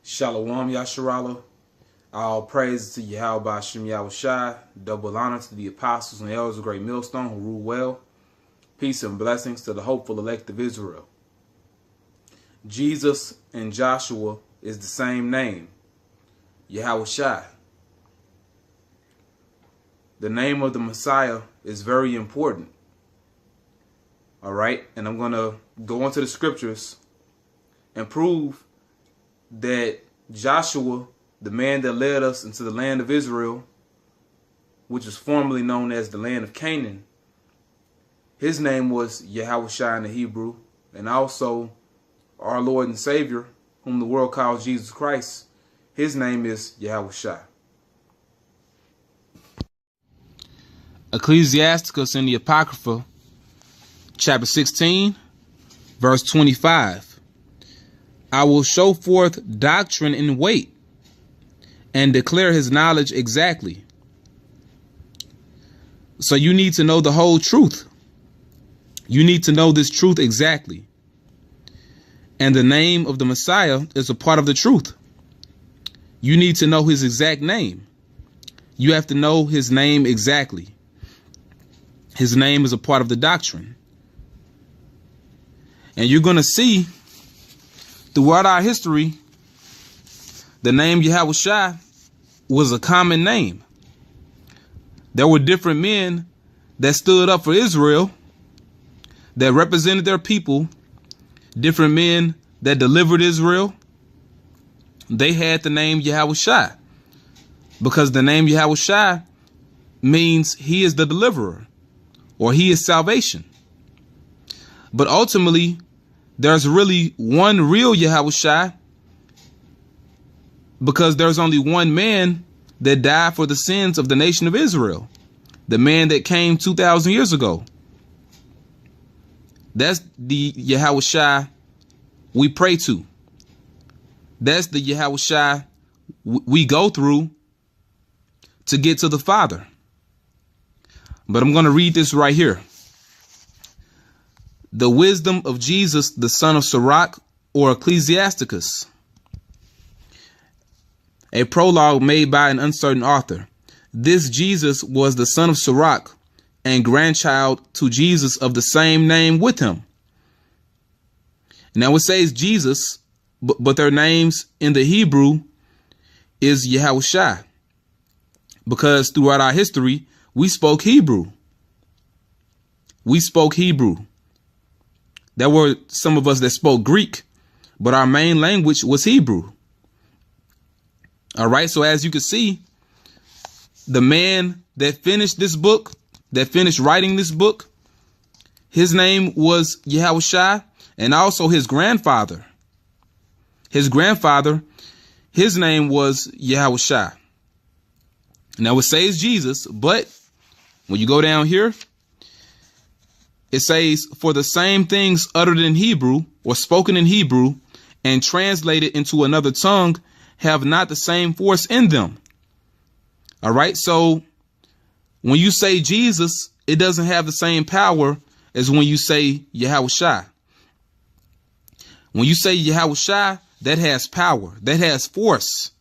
Shalom Yasharala. All praise to YAHAWASHI. Double honor to the apostles and elders of Great Millstone who rule well. Peace and blessings to the hopeful elect of Israel. Jesus and Joshua is the same name, YAHAWASHI. The name of the Messiah is very important. All right, and I'm going to go into the scriptures and prove that Joshua, the man that led us into the land of Israel, which was formerly known as the land of Canaan, his name was YAHAWASHI in the Hebrew, and also our Lord and Savior, whom the world calls Jesus Christ, his name is YAHAWASHI. Ecclesiasticus in the Apocrypha, chapter 16, verse 25. I will show forth doctrine in weight and declare his knowledge exactly. So you need to know the whole truth. You need to know this truth exactly. And the name of the Messiah is a part of the truth. You need to know his exact name. You have to know his name exactly. His name is a part of the doctrine. And you're going to see throughout our history, the name YAHAWASHI was a common name. There were different men that stood up for Israel, that represented their people, different men that delivered Israel. They had the name YAHAWASHI because the name YAHAWASHI means he is the deliverer or he is salvation. But ultimately, there's really one real YAHAWASHI because there's only one man that died for the sins of the nation of Israel. The man that came 2,000 years ago. That's the YAHAWASHI we pray to. That's the YAHAWASHI we go through to get to the Father. But I'm going to read this right here. The wisdom of Jesus, the son of Sirach, or Ecclesiasticus. A prologue made by an uncertain author. This Jesus was the son of Sirach and grandchild to Jesus of the same name with him. Now it says Jesus, but their names in the Hebrew is YAHAWASHI. Because throughout our history, we spoke Hebrew. We spoke Hebrew. There were some of us that spoke Greek, but our main language was Hebrew. All right. So as you can see, the man that finished this book, that finished writing this book, his name was YAHAWASHI, and also his grandfather. His grandfather, his name was YAHAWASHI. Now it says Jesus, but when you go down here, it says, for the same things uttered in Hebrew or spoken in Hebrew and translated into another tongue have not the same force in them. All right. So when you say Jesus, it doesn't have the same power as when you say YAHAWASHI. When you say YAHAWASHI, that has power. That has force.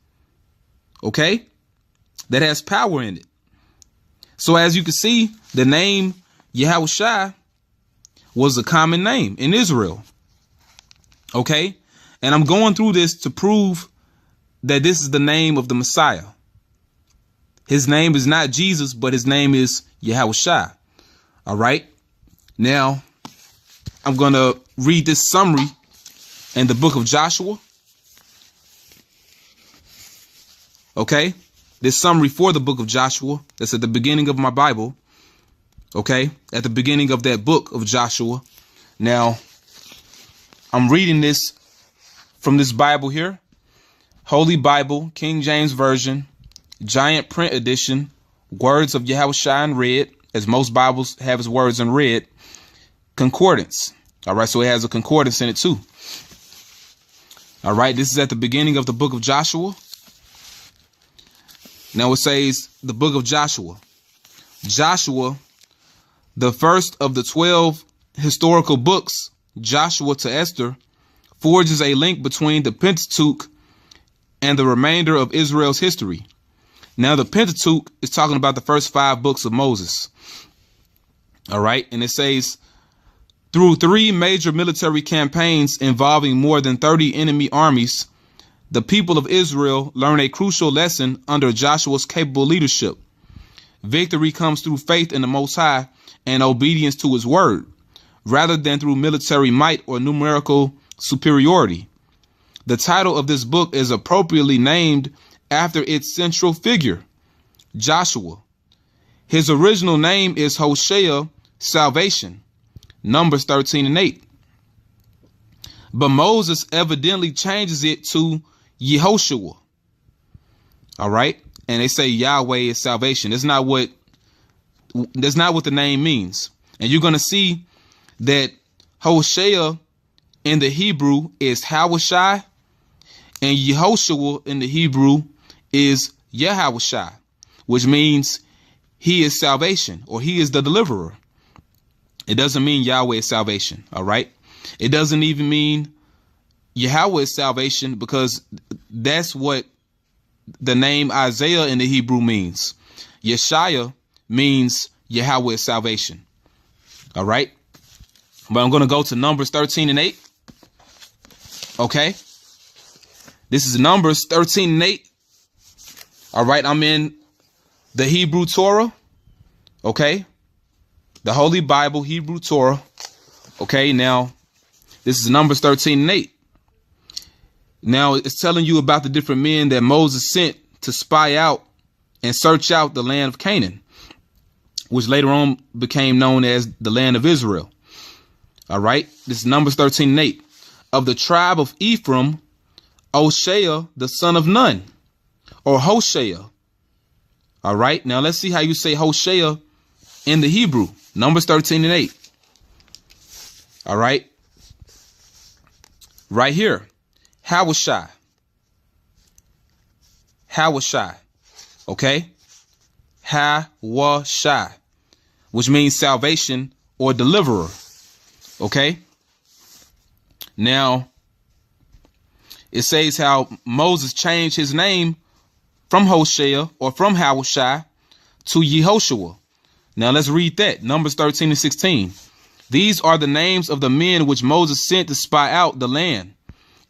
OK, that has power in it. So as you can see, the name YAHAWASHI was a common name in Israel. OK, and I'm going through this to prove that this is the name of the Messiah. His name is not Jesus, but his name is YAHAWASHI. All right. Now I'm going to read this summary in the book of Joshua. OK, this summary for the book of Joshua. That's at the beginning of my Bible. OK, at the beginning of that book of Joshua. Now, I'm reading this from this Bible here. Holy Bible, King James Version, giant print edition, words of YAHAWASHI in red, as most Bibles have his words in red. Concordance. All right, so it has a concordance in it too. All right, this is at the beginning of the book of Joshua. Now it says the book of Joshua. Joshua, the first of the 12 historical books, Joshua to Esther, forges a link between the Pentateuch and the remainder of Israel's history. Now, the Pentateuch is talking about the first 5 books of Moses. All right. And it says, through 3 major military campaigns involving more than 30 enemy armies, the people of Israel learn a crucial lesson under Joshua's capable leadership. Victory comes through faith in the Most High and obedience to his word, rather than through military might or numerical superiority. The title of this book is appropriately named after its central figure, Joshua. His original name is Hosea, salvation, Numbers 13 and 8. But Moses evidently changes it to Yehoshua. All right. And they say Yahweh is salvation. That's not what the name means. And you're going to see that Hosea in the Hebrew is Yahawashi, and Yehoshua in the Hebrew is YAHAWASHI, which means he is salvation, or he is the deliverer. It doesn't mean Yahweh is salvation. All right. It doesn't even mean Yahweh is salvation, because that's what the name Isaiah in the Hebrew means. Yeshaya means Yahweh is salvation. All right. But I'm going to go to Numbers 13 and 8. Okay. This is Numbers 13 and 8. All right. I'm in the Hebrew Torah. Okay. The Holy Bible, Hebrew Torah. Okay. Now, this is Numbers 13 and 8. Now, it's telling you about the different men that Moses sent to spy out and search out the land of Canaan, which later on became known as the land of Israel. All right. This is Numbers 13 and 8. Of the tribe of Ephraim, Hoshea, the son of Nun, or Hosea. All right. Now, let's see how you say Hosea in the Hebrew. Numbers 13 and 8. All right. Right here. Yahawashi. Yahawashi. Okay. Yahawashi, which means salvation or deliverer. Okay. Now, it says how Moses changed his name from Hosea, or from Yahawashi, to Yehoshua. Now let's read that. Numbers 13 and 16. These are the names of the men which Moses sent to spy out the land.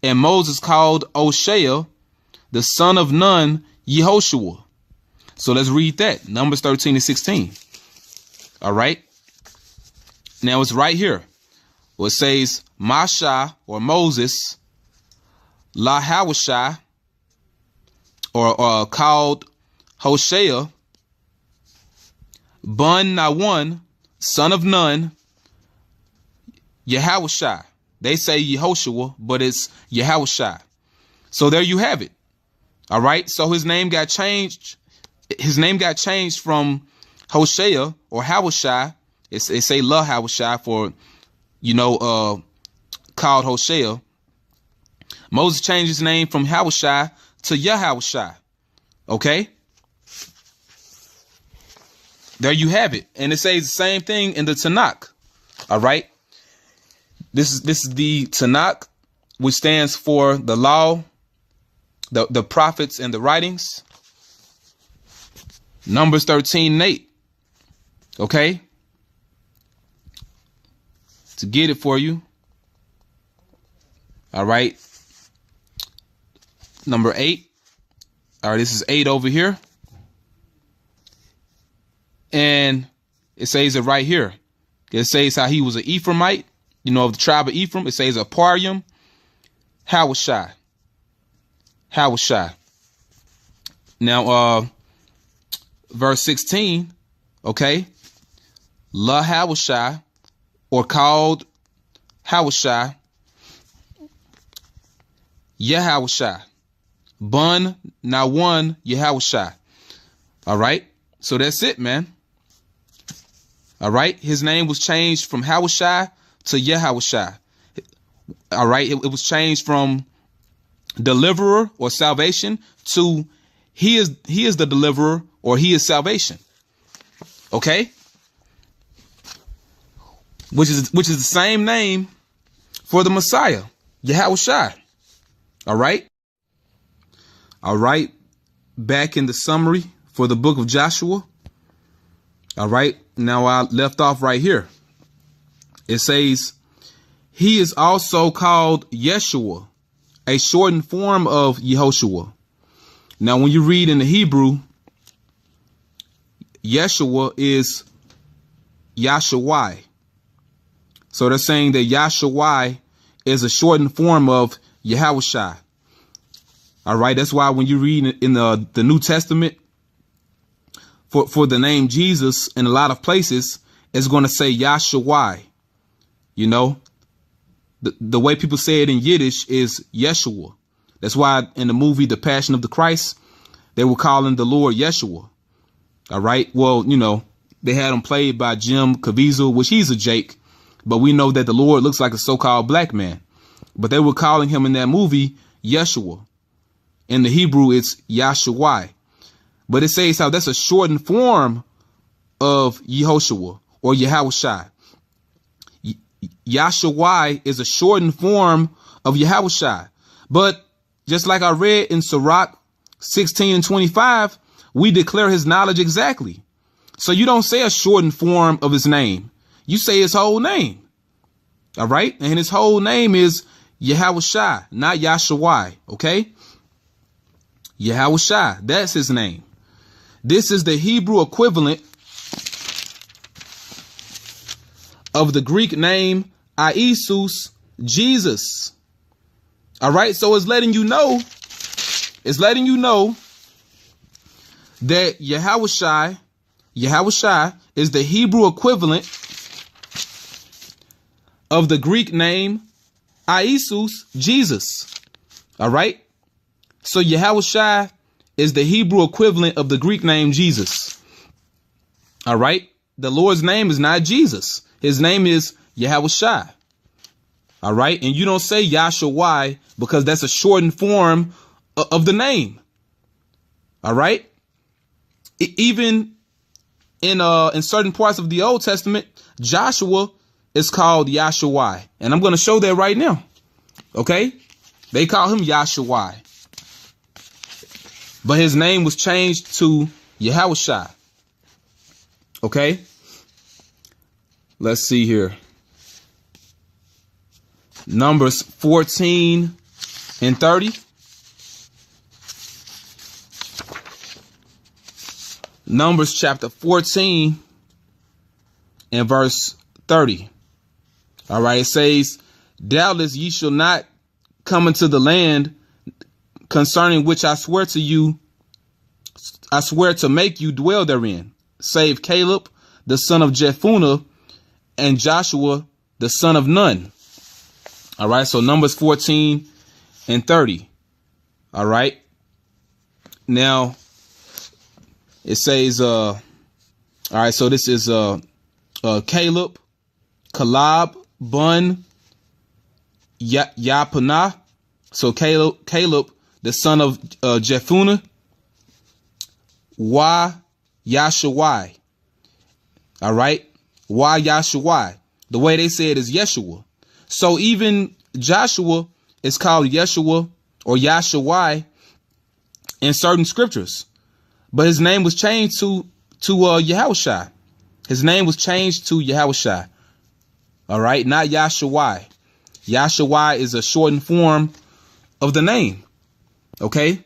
And Moses called Hoshea, the son of Nun, Yehoshua. So let's read that. Numbers 13 and 16. All right. Now it's right here. Well, it says Masha, or Moses, Yahawashi, or called Hosea, Bun Nawan, son of Nun, Yahawashi. They say Yehoshua, but it's Yahawashi. So there you have it. All right. So his name got changed. His name got changed from Hosea, or Yahawashi. It say Yahawashi for, called Hosea. Moses changed his name from Yahawashi to Yahawashi. Okay. There you have it. And it says the same thing in the Tanakh. All right. This is the Tanakh, which stands for the law, the prophets, and the writings. Numbers 13 and 8. Okay. To get it for you. All right. Number 8. All right. This is 8 over here. And it says it right here. It says how he was an Ephraimite, of the tribe of Ephraim. It says Aparium, Yahawashi. Yahawashi. Now, verse 16, okay. Yahawashi, or called Yahawashi, Yahawashi. Bun Nawan Yahawashi. All right. So that's it, man. All right. His name was changed from Yahawashi to Yahawashi. All right. It was changed from deliverer or salvation to he is the deliverer, or he is salvation. Okay. Which is the same name for the Messiah, Yahawashi. All right. All right. Back in the summary for the book of Joshua. All right. Now I left off right here. It says, he is also called Yeshua, a shortened form of Yehoshua. Now, when you read in the Hebrew, Yeshua is Yahshawai. So they're saying that Yahshawai is a shortened form of Yahawashi. All right. That's why when you read in the New Testament for the name Jesus in a lot of places, it's going to say Yahshawai. You know, the way people say it in Yiddish is Yeshua. That's why in the movie The Passion of the Christ, they were calling the Lord Yeshua. All right. Well, you know, they had him played by Jim Caviezel, which he's a Jake. But we know that the Lord looks like a so-called black man. But they were calling him in that movie Yeshua. In the Hebrew, it's Yahshawai. But it says how that's a shortened form of Yehoshua or Yahawashi. Yahshawai is a shortened form of Yahawashi. But just like I read in Sirach 16 and 25, we declare his knowledge exactly. So you don't say a shortened form of his name. You say his whole name. All right. And his whole name is Yahawashi, not Yahshawai. OK. Yahawashi. That's his name. This is the Hebrew equivalent of the Greek name Iesus, Jesus. All right. So it's letting you know that Yahawashi is the Hebrew equivalent of the Greek name Iesus, Jesus. All right. So Yahawashi is the Hebrew equivalent of the Greek name Jesus. All right. The Lord's name is not Jesus. His name is Yahawashi. All right. And you don't say Yahshawai because that's a shortened form of the name. All right. Even in certain parts of the Old Testament, Joshua is called Yahshawai. And I'm going to show that right now. OK, they call him Yahshawai. But his name was changed to Yahawashi. OK, let's see here. Numbers 14 and 30. Numbers chapter 14 and verse 30. All right. It says, doubtless ye shall not come into the land concerning which I swear to you. I swear to make you dwell therein, save Caleb, the son of Jephunneh, and Joshua, the son of Nun. All right. So Numbers 14 and 30. All right. Now it says, all right. So this is Caleb, Kalab, Bun, Yapunah. So Caleb, the son of Jephunneh, Yahshawai. All right. Yahshawai. The way they say it is Yeshua. So even Joshua is called Yeshua or Yahshawai in certain scriptures. But his name was changed to Yahawashi. His name was changed to Yahawashi. All right. Not Yahshawai. Yahshawai is a shortened form of the name. OK,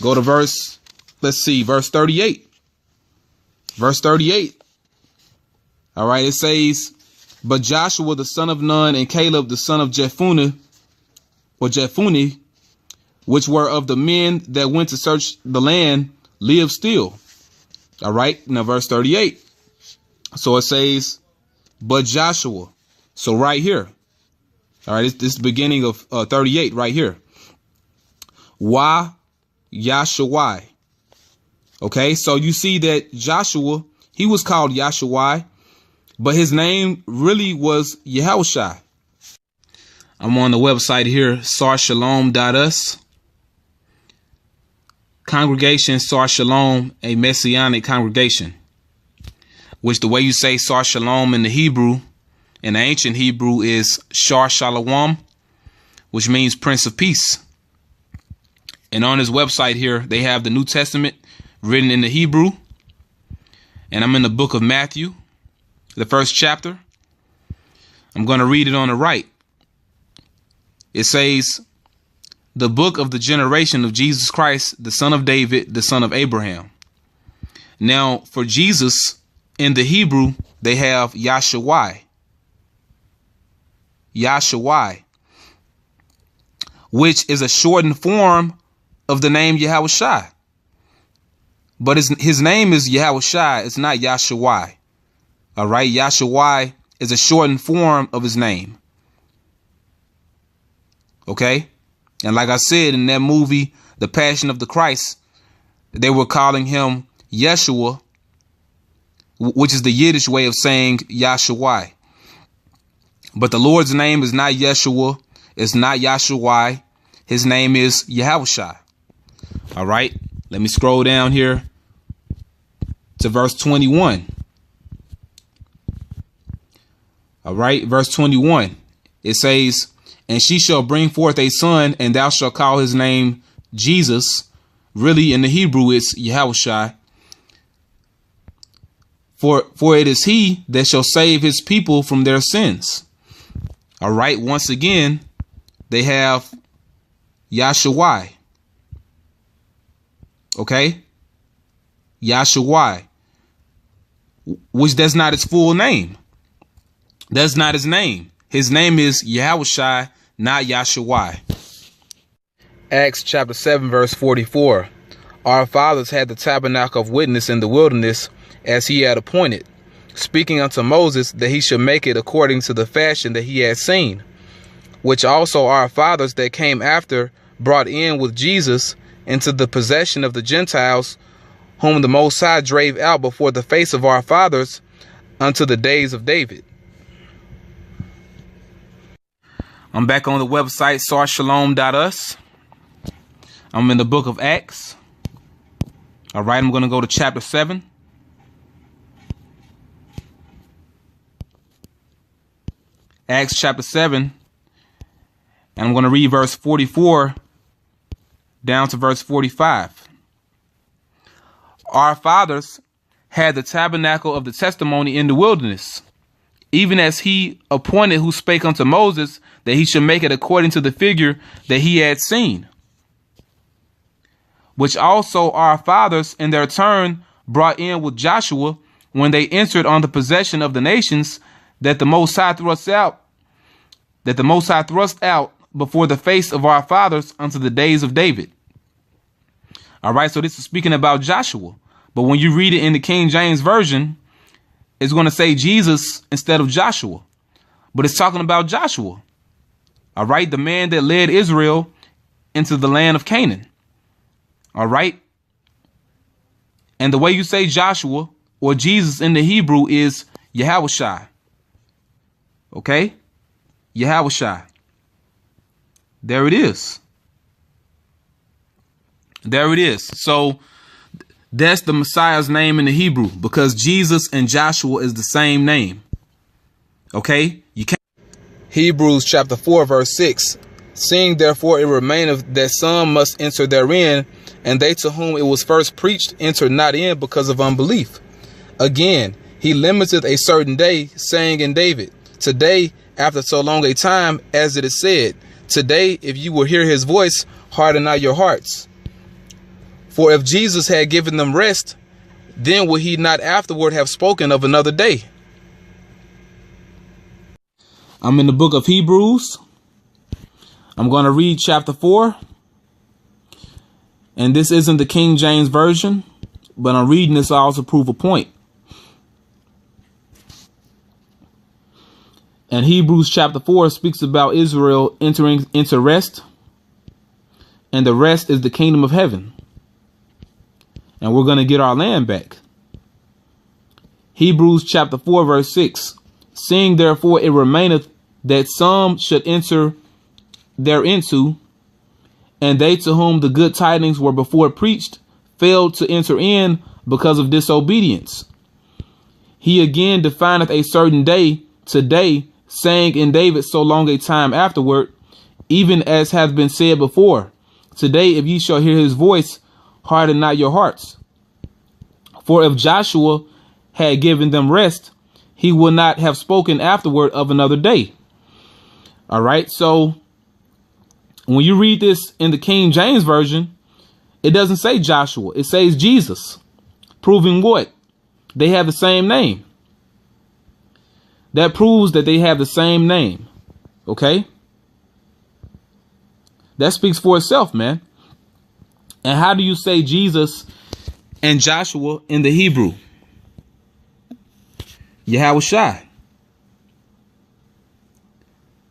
go to verse 38. Verse 38. All right. It says, but Joshua, the son of Nun, and Caleb, the son of Jephunneh, which were of the men that went to search the land, live still. All right. Now, verse 38. So it says, but Joshua. So right here. All right. This is the beginning of 38 right here. Yahshawai. OK, so you see that Joshua, he was called Yahshawai, but his name really was Yahawashi. I'm on the website here, sarshalom.us. Congregation Sar Shalom, a messianic congregation, which the way you say Sar Shalom in the Hebrew, in the ancient Hebrew, is Shar Shalom, which means Prince of Peace. And on his website here, they have the New Testament written in the Hebrew. And I'm in the book of Matthew, the first chapter. I'm going to read it on the right. It says, the book of the generation of Jesus Christ, the son of David, the son of Abraham. Now, for Jesus in the Hebrew, they have YAHAWASHI. YAHAWASHI, which is a shortened form of the name YAHAWASHI. But his name is YAHAWASHI. It's not YAHAWASHI. All right. YAHAWASHI is a shortened form of his name. Okay. And like I said, in that movie, The Passion of the Christ, they were calling him Yeshua, which is the Yiddish way of saying YAHAWASHI. But the Lord's name is not Yeshua. It's not YAHAWASHI. His name is YAHAWASHI. All right. Let me scroll down here to verse 21. All right. Verse 21. It says, and she shall bring forth a son, and thou shalt call his name Jesus. Really, in the Hebrew, it's YAHAWASHI. For it is he that shall save his people from their sins. All right. Once again, they have YAHAWASHI. Okay. YAHAWASHI, which that's not his full name. That's not his name. His name is YAHAWASHI, not YAHAWASHI. Acts chapter 7, verse 44. Our fathers had the tabernacle of witness in the wilderness, as he had appointed, speaking unto Moses that he should make it according to the fashion that he had seen, which also our fathers that came after brought in with Jesus into the possession of the Gentiles, whom the Most High drave out before the face of our fathers unto the days of David. I'm back on the website, sarshalom.us. I'm in the book of Acts. All right, I'm going to go to chapter 7. Acts chapter 7, and I'm going to read verse 44 down to verse 45. Our fathers had the tabernacle of the testimony in the wilderness, even as he appointed, who spake unto Moses that he should make it according to the figure that he had seen, which also our fathers in their turn brought in with Joshua when they entered on the possession of the nations that the Most High thrust out before the face of our fathers unto the days of David. All right, so this is speaking about Joshua. But when you read it in the King James Version, it's going to say Jesus instead of Joshua. But it's talking about Joshua. All right, the man that led Israel into the land of Canaan. All right. And the way you say Joshua or Jesus in the Hebrew is YAHAWASHI. Okay. YAHAWASHI. There it is. There it is. So that's the Messiah's name in the Hebrew, because Jesus and Joshua is the same name. Okay. You can't. Hebrews chapter 4, verse 6. Seeing therefore it remaineth that some must enter therein, and they to whom it was first preached entered not in because of unbelief. Again, he limiteth a certain day, saying in David, today, after so long a time, as it is said, today, if you will hear his voice, harden not your hearts. For if Jesus had given them rest, then would he not afterward have spoken of another day? I'm in the book of Hebrews. I'm going to read chapter 4. And this isn't the King James Version, but I'm reading this also to prove a point. And Hebrews chapter 4 speaks about Israel entering into rest. And the rest is the kingdom of heaven. And we're going to get our land back. Hebrews chapter 4, verse 6. Seeing therefore it remaineth that some should enter thereinto, and they to whom the good tidings were before preached failed to enter in because of disobedience. He again defineth a certain day, today, saying in David so long a time afterward, even as hath been said before, today, if ye shall hear his voice, harden not your hearts. For if Joshua had given them rest, he would not have spoken afterward of another day. All right. So when you read this in the King James Version, it doesn't say Joshua. It says Jesus, proving what? They have the same name. That proves that they have the same name. OK. That speaks for itself, man. And how do you say Jesus and Joshua in the Hebrew? YAHAWASHI.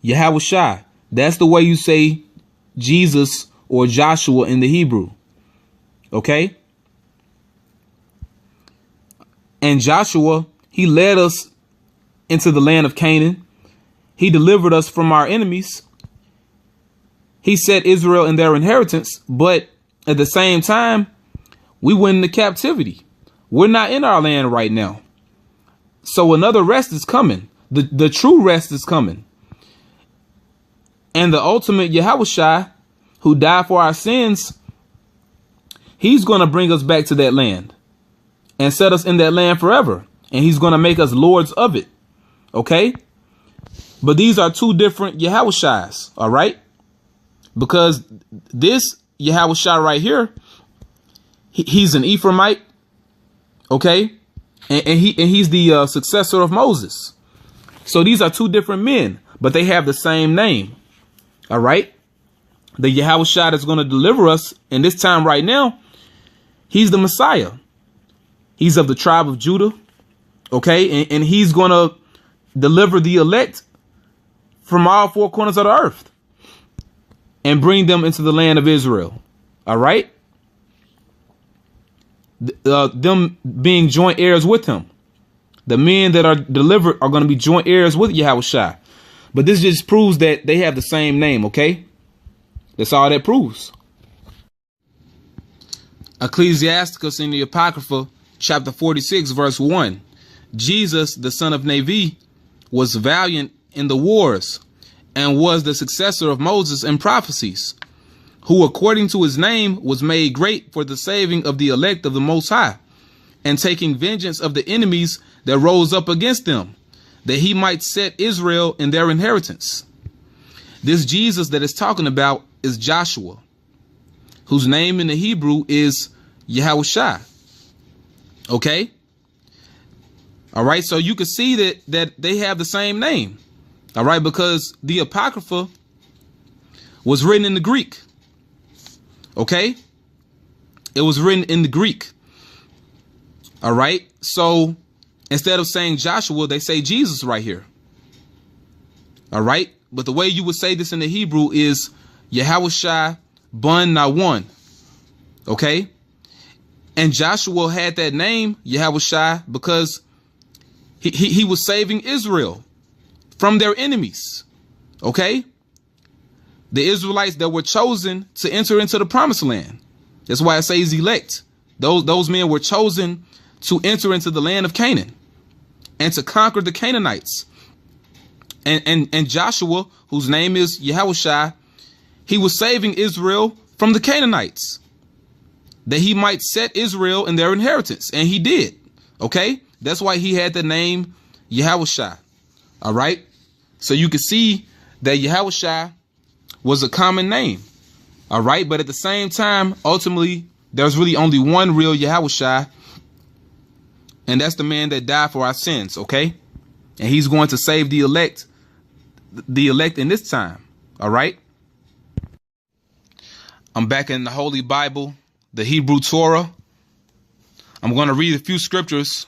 YAHAWASHI. That's the way you say Jesus or Joshua in the Hebrew. Okay. And Joshua, he led us into the land of Canaan. He delivered us from our enemies. He set Israel in their inheritance. But at the same time, we went into captivity. We're not in our land right now. So another rest is coming. The true rest is coming. And the ultimate YAHAWASHI, who died for our sins, he's going to bring us back to that land and set us in that land forever. And he's going to make us lords of it. OK. But these are two different YAHAWASHIs. All right. Because this YAHAWASHI right here, he's an Ephraimite. OK. And he's the successor of Moses. So these are two different men, but they have the same name. All right. The YAHAWASHI that's going to deliver us in this time right now, he's the Messiah. He's of the tribe of Judah. OK. And he's going to deliver the elect from all four corners of the earth and bring them into the land of Israel. All right. Them being joint heirs with him. The men that are delivered are going to be joint heirs with YAHAWASHI. But this just proves that they have the same name. OK, that's all that proves. Ecclesiasticus in the Apocrypha, chapter 46, verse 1. Jesus, the son of Nevi, was valiant in the wars and was the successor of Moses in prophecies, who according to his name was made great for the saving of the elect of the Most High, and taking vengeance of the enemies that rose up against them, that he might set Israel in their inheritance. This Jesus that is talking about is Joshua, whose name in the Hebrew is YAHAWASHI. Okay. All right. So you can see that they have the same name. All right. Because the Apocrypha was written in the Greek. Okay. It was written in the Greek. All right. So instead of saying Joshua, they say Jesus right here. All right. But the way you would say this in the Hebrew is YAHAWASHI Bun Nawan. Okay. And Joshua had that name YAHAWASHI because he was saving Israel from their enemies. Okay. The Israelites that were chosen to enter into the promised land. That's why it says elect. Those men were chosen to enter into the land of Canaan and to conquer the Canaanites. And Joshua, whose name is YAHAWASHI, he was saving Israel from the Canaanites, that he might set Israel in their inheritance. And he did. Okay. That's why he had the name YAHAWASHI. All right. So you can see that YAHAWASHI was a common name. All right. But at the same time, ultimately, there's really only one real YAHAWASHI. And that's the man that died for our sins. OK. And he's going to save the elect in this time. All right. I'm back in the Holy Bible, the Hebrew Torah. I'm going to read a few scriptures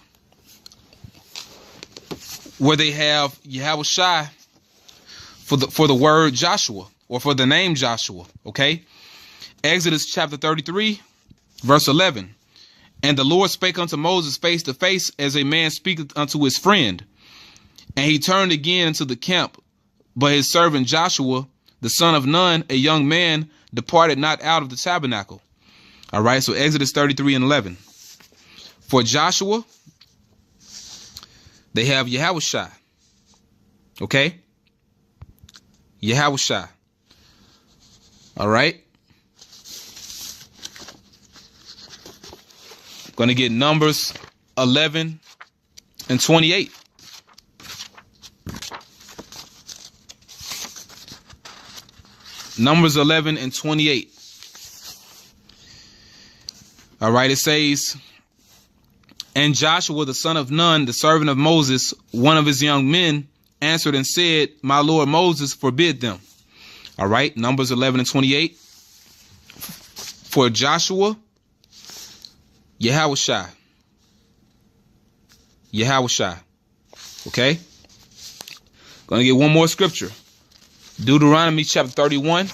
where they have YAHAWASHI for the word Joshua, or for the name Joshua. Okay. Exodus chapter 33, verse 11. And the Lord spake unto Moses face to face, as a man speaketh unto his friend. And he turned again into the camp, but his servant Joshua, the son of Nun, a young man, departed not out of the tabernacle. All right. So Exodus 33 and 11. For Joshua, they have YAHAWASHI. Okay. YAHAWASHI. All right. Going to get Numbers 11 and 28. Numbers 11 and 28. All right, it says, and Joshua the son of Nun, the servant of Moses, one of his young men, answered and said, my Lord Moses forbid them. All right, Numbers 11 and 28. For Joshua, YAHAWASHI. YAHAWASHI. Okay? Gonna get one more scripture. Deuteronomy chapter 31.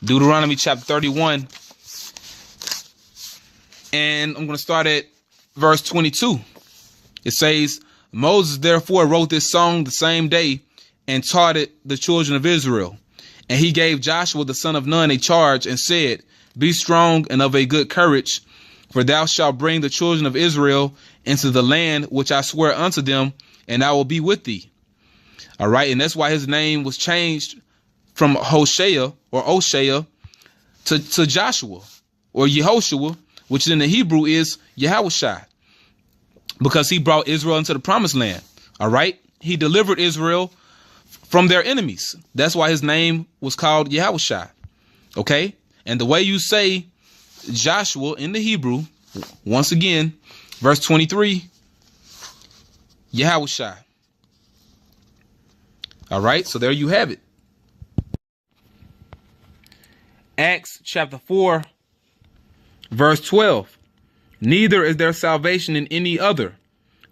Deuteronomy chapter 31. And I'm going to start at verse 22. It says, Moses therefore wrote this song the same day and taught it the children of Israel. And he gave Joshua the son of Nun a charge and said, be strong and of a good courage, for thou shalt bring the children of Israel into the land which I swear unto them, and I will be with thee. All right. And that's why his name was changed from Hoshea or Oshea to Joshua or Yehoshua, which in the Hebrew is YAHAWASHI, because he brought Israel into the promised land. All right. He delivered Israel from their enemies. That's why his name was called YAHAWASHI. OK, and the way you say Joshua in the Hebrew, once again, verse 23, YAHAWASHI. All right, so there you have it. Acts chapter 4, verse 12. Neither is there salvation in any other,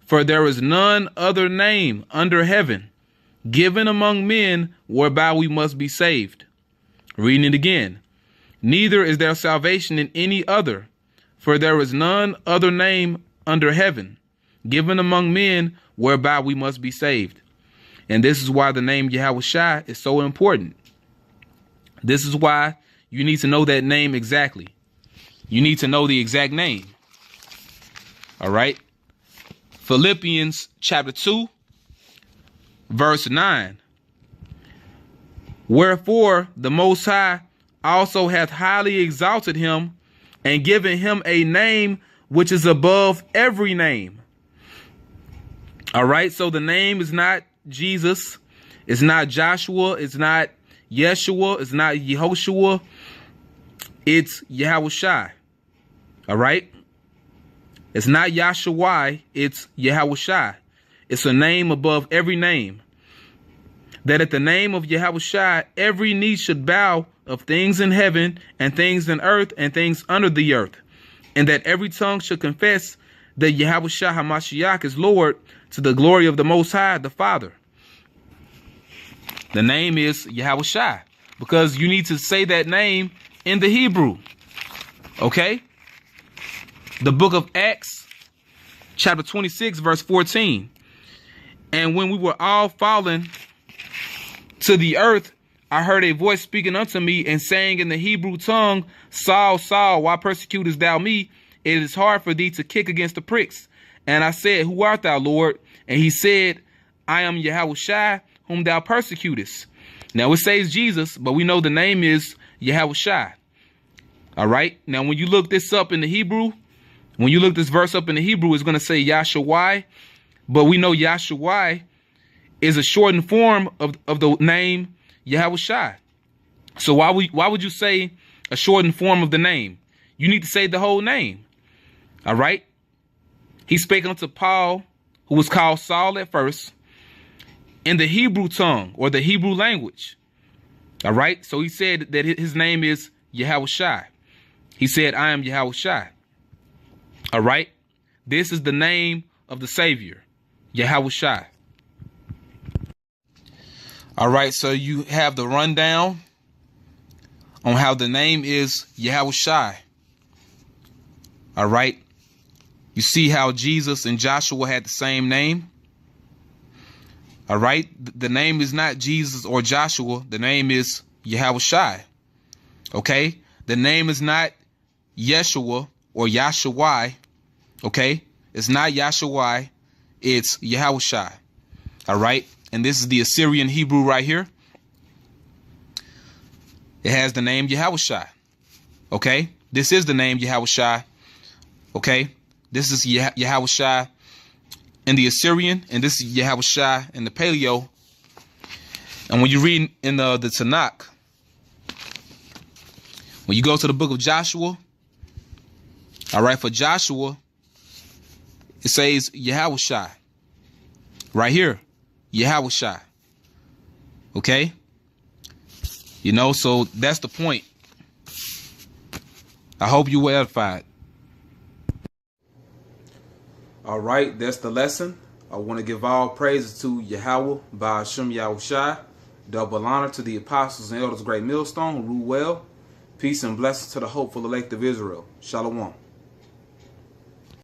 for there is none other name under heaven given among men whereby we must be saved. Reading it again. Neither is there salvation in any other, for there is none other name under heaven given among men whereby we must be saved. And this is why the name YAHAWASHI is so important. This is why you need to know that name exactly. You need to know the exact name. All right. Philippians chapter 2, verse 9. Wherefore the Most High also hath highly exalted him and given him a name which is above every name. All right. So the name is not Jesus. It's not Joshua. It's not Yeshua. It's not Yehoshua. It's YAHAWASHI. All right. It's not Yahshua. It's YAHAWASHI. It's a name above every name. That at the name of YAHAWASHI, every knee should bow, of things in heaven and things in earth and things under the earth. And that every tongue should confess that YAHAWASHI HaMashiach is Lord, to the glory of the Most High, the Father. The name is YAHAWASHI because you need to say that name in the Hebrew. Okay? The book of Acts, chapter 26, verse 14. And when we were all fallen to the earth, I heard a voice speaking unto me and saying in the Hebrew tongue, Saul, Saul, why persecutest thou me? It is hard for thee to kick against the pricks. And I said, who art thou, Lord? And he said, I am YAHAWASHI, whom thou persecutest. Now it says Jesus, but we know the name is YAHAWASHI. All right. Now, when you look this up in the Hebrew, when you look this verse up in the Hebrew, it's going to say Yahshua, but we know Yahshua is a shortened form of the name YAHAWASHI. So why would you say a shortened form of the name? You need to say the whole name. All right. He spake unto Paul, who was called Saul at first, in the Hebrew tongue or the Hebrew language. All right. So he said that his name is YAHAWASHI. He said, I am YAHAWASHI. All right. This is the name of the Savior, YAHAWASHI. All right. So you have the rundown on how the name is YAHAWASHI. All right. You see how Jesus and Joshua had the same name. All right. The name is not Jesus or Joshua. The name is YAHAWASHI. Okay. The name is not Yeshua or Yahshua. Okay. It's not Yahshua. It's YAHAWASHI. All right. And this is the Assyrian Hebrew right here. It has the name YAHAWASHI. Okay? This is the name YAHAWASHI. Okay? This is YAHAWASHI in the Assyrian, and this is YAHAWASHI in the Paleo. And when you read in the Tanakh, when you go to the book of Joshua, all right, for Joshua, it says YAHAWASHI. Right here, YAHAWASHI. Okay? You know, so that's the point. I hope you were edified. All right, that's the lesson. I want to give all praises to Yahweh by Hashem Yahushai. Double honor to the apostles and elders of Great Millstone who rule well. Peace and blessings to the hopeful elect of Israel. Shalom.